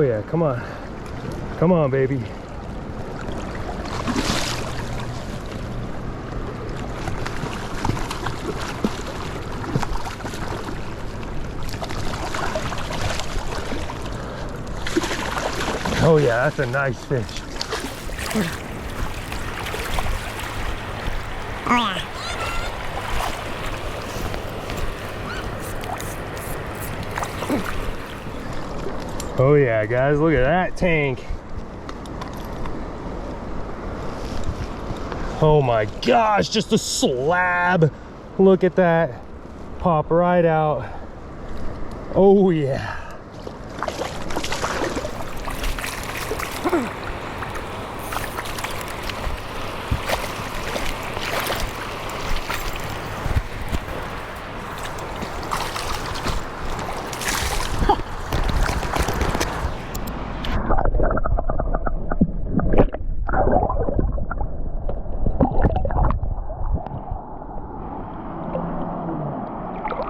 yeah, come on. Come on, baby. Oh yeah, that's a nice fish. Oh yeah. Oh yeah, guys, look at that tank. Oh my gosh, just a slab. Look at that. Pop right out. Oh yeah.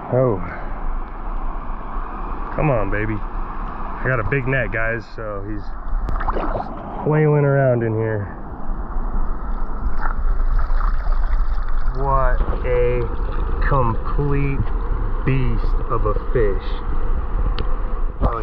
Oh, come on, baby. I got a big net, guys, so he's flailing around in here. What a complete beast of a fish. Oh,